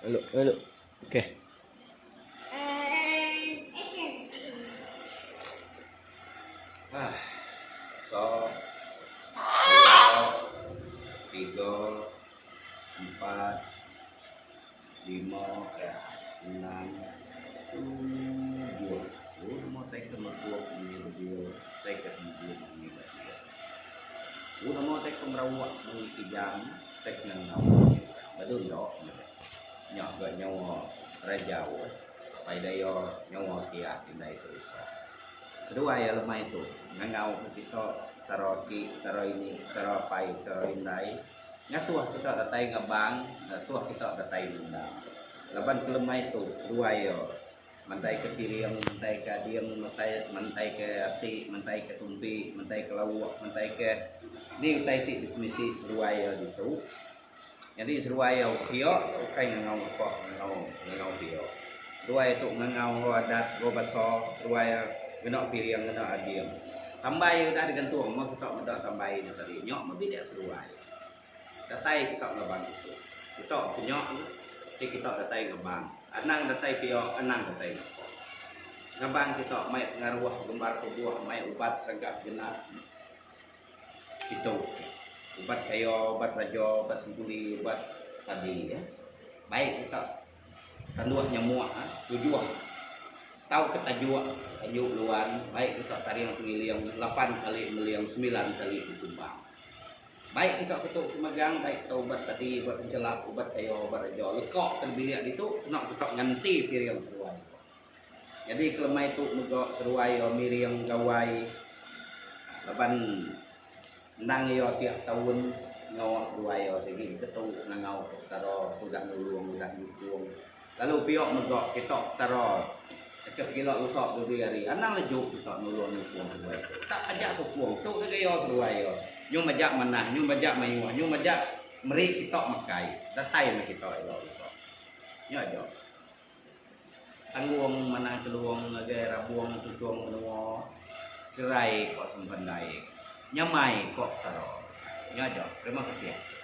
Halo, halo. Oke. So, dua, tiga, empat, lima, enam, tujuh. Mau take ke dua ini take ke dua ini. Udah mau take ke merawat jam, take yang nào, betul dok. Nhỏ gak nyawa raja, pai dayo nyawa kia tinda itu. Kedua ya lemah itu, ngangau kita taroki, taro ini, taro pai, taro indai. Ngasuh kita datai ngabang, ngasuh kita datai bunda. Laban kelemah itu, kedua ya, mantai ke tiriang, mantai ke diang, mantai ke asi, mantai ke tumpi, mantai ke lawak, mantai ke ni utai ti definisi kedua ya itu. Jadi seruai pio, kai ngau kok ngau pio. Seruai itu ngau adat go baso, seruai genok piriang genok adiam. Tambai udah digantung, mau kita udah tambai tadi. Nyok mau dia seruai. Datai kita ngabang itu. Kita nyok, kita datai ngabang. Anang datai pio, anang datai ngabang. Ngabang kita mai ngaruh gembar kebuah, mai ubat segak genap. Itu. Ubat kayo, ubat rajo, ubat sembuli, ubat tadi ya. Baik kita tanduah nyamuk, tujuh. Tahu kita jual, tajuk luan, baik kita tarik yang pengiliang 8 kali meliang 9 kali ditumbang. Baik kita ketuk megang, baik kita ubat tadi, ubat pencelap, ubat kayo, ubat rajo, lekok terbiliak itu, nak kita nganti piriang seruai. Jadi kelemah itu megok seruai, miriang gawai, 8 nang yo tiap tahun ngawak dua yo segi ketu ngau taro tugas nulung tugas nyukung lalu piok megok kita taro cek kilo usok dulu hari anang lejuk kita nulung nyukung tak ajak supung tu ke yo dua yo nyu majak manah nyu majak mayu nyu majak meri kita makai datai na kita yo usok nyo aja tanggung manah keluang lagi rabuang tujuang menua gerai kok sempendai nyamai kok taro. Ya, terima kasih.